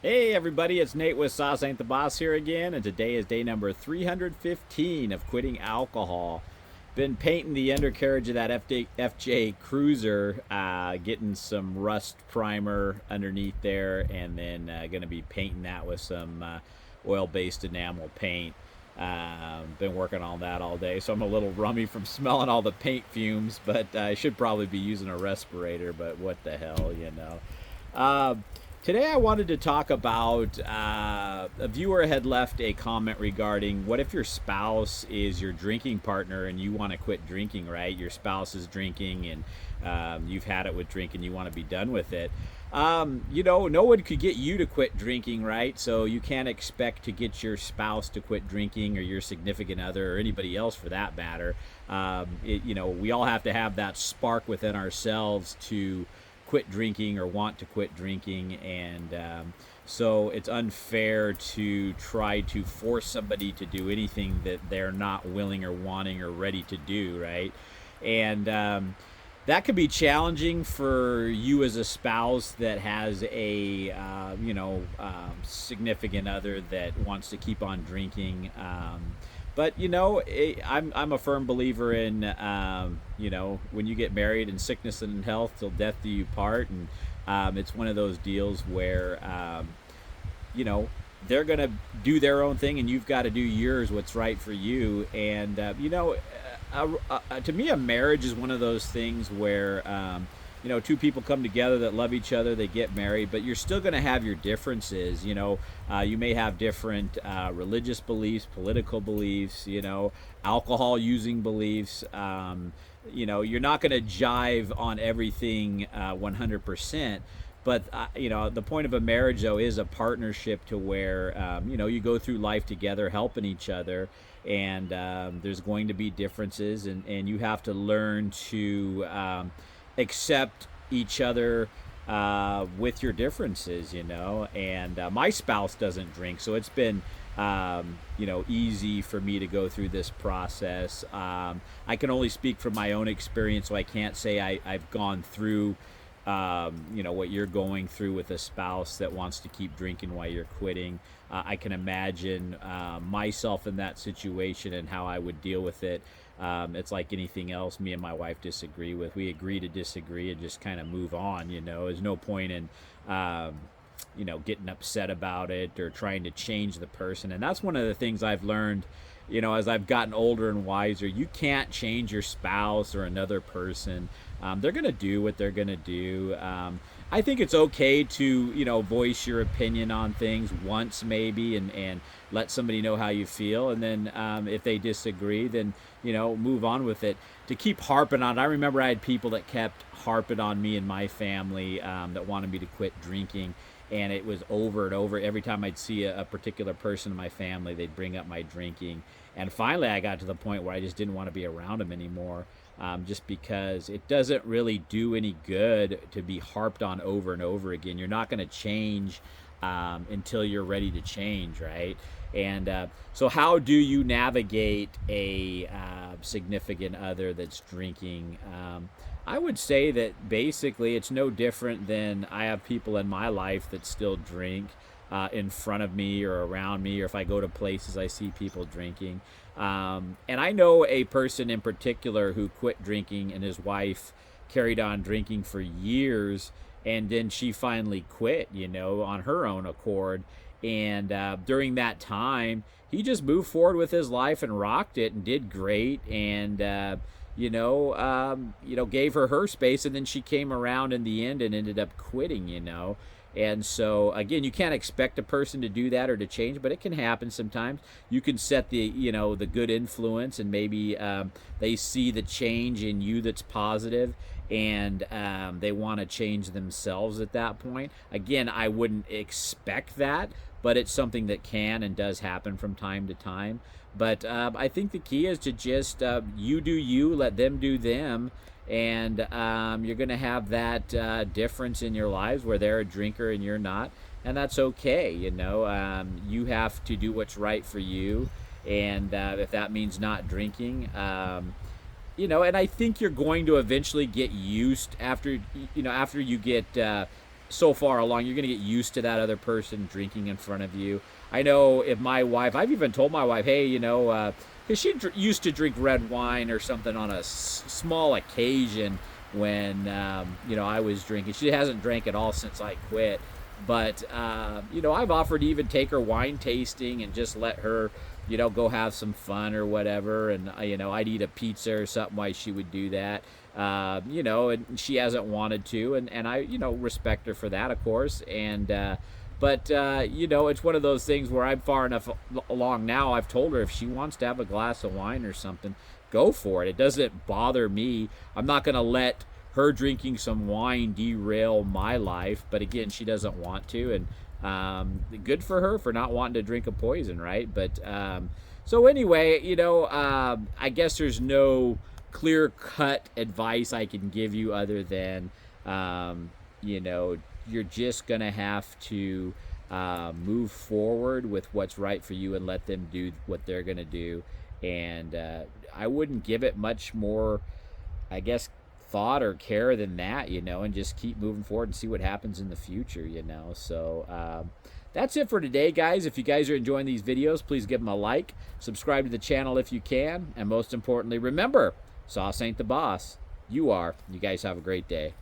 Hey everybody, it's Nate with Sauce Ain't the Boss here again, and today is day number 315 of quitting alcohol. Been painting the undercarriage of that FJ Cruiser, getting some rust primer underneath there, and then going to be painting that with some oil-based enamel paint. Been working on that all day, so I'm a little rummy from smelling all the paint fumes, but I should probably be using a respirator, but what the hell. Uh, Today, I wanted to talk about a viewer had left a comment regarding what if your spouse is your drinking partner and you want to quit drinking, right? Your spouse is drinking and you've had it with drinking, you want to be done with it. No one could get you to quit drinking, right? So you can't expect to get your spouse to quit drinking or your significant other or anybody else for that matter. We all have to have that spark within ourselves to quit drinking or want to quit drinking, and so it's unfair to try to force somebody to do anything that they're not willing or wanting or ready to do, right? And that could be challenging for you as a spouse that has a significant other that wants to keep on drinking. I'm a firm believer in when you get married, in sickness and in health till death do you part, and it's one of those deals where you know they're gonna do their own thing and you've got to do yours, what's right for you. And to me, a marriage is one of those things where two people come together that love each other, they get married, but you're still going to have your differences. You may have different religious beliefs, political beliefs, alcohol using beliefs. You're not going to jive on everything 100%. But the point of a marriage, though, is a partnership to where you go through life together, helping each other, and there's going to be differences, and you have to learn to accept each other with your differences. And my spouse doesn't drink, so it's been easy for me to go through this process. I can only speak from my own experience, so I can't say I've gone through what you're going through with a spouse that wants to keep drinking while you're quitting. I can imagine myself in that situation and how I would deal with it. It's like anything else me and my wife disagree with. We agree to disagree and just kind of move on. There's no point in getting upset about it or trying to change the person. And that's one of the things I've learned, as I've gotten older and wiser. You can't change your spouse or another person. They're going to do what they're going to do. I think it's okay to, voice your opinion on things once maybe, and let somebody know how you feel. And then if they disagree, then, move on with it. To keep harping on it, I remember I had people that kept harping on me and my family that wanted me to quit drinking. And it was over and over. Every time I'd see a particular person in my family, they'd bring up my drinking. And finally, I got to the point where I just didn't want to be around them anymore, just because it doesn't really do any good to be harped on over and over again. You're not going to change until you're ready to change, right? And so how do you navigate a significant other that's drinking? I would say that basically it's no different than I have people in my life that still drink in front of me or around me, or if I go to places I see people drinking. And I know a person in particular who quit drinking, and his wife carried on drinking for years, and then she finally quit, on her own accord. And during that time, he just moved forward with his life and rocked it and did great. And gave her space, and then she came around in the end and ended up quitting. And so again, you can't expect a person to do that or to change, but it can happen sometimes. You can set the good influence, and maybe they see the change in you that's positive, and they want to change themselves at that point. Again, I wouldn't expect that, but it's something that can and does happen from time to time. But I think the key is to just you do you, let them do them, and you're going to have that difference in your lives where they're a drinker and you're not, and that's okay. You have to do what's right for you, and if that means not drinking, and I think you're going to eventually get used after you get so far along, you're going to get used to that other person drinking in front of you. I know if my wife, I've even told my wife, hey, because she used to drink red wine or something on a small occasion when, I was drinking. She hasn't drank at all since I quit. But, I've offered to even take her wine tasting and just let her, go have some fun or whatever. And, I'd eat a pizza or something while she would do that. And she hasn't wanted to. And I, respect her for that, of course. And, it's one of those things where I'm far enough along now. I've told her if she wants to have a glass of wine or something, go for it. It doesn't bother me. I'm not going to let her drinking some wine derail my life. But again, she doesn't want to. And good for her for not wanting to drink a poison, right? But so anyway, I guess there's no clear cut advice I can give you other than, you're just going to have to move forward with what's right for you and let them do what they're going to do. And I wouldn't give it much more, I guess, thought or care than that, and just keep moving forward and see what happens in the future, So that's it for today, guys. If you guys are enjoying these videos, please give them a like, subscribe to the channel if you can, and most importantly, remember, sauce ain't the boss. You are. You guys have a great day.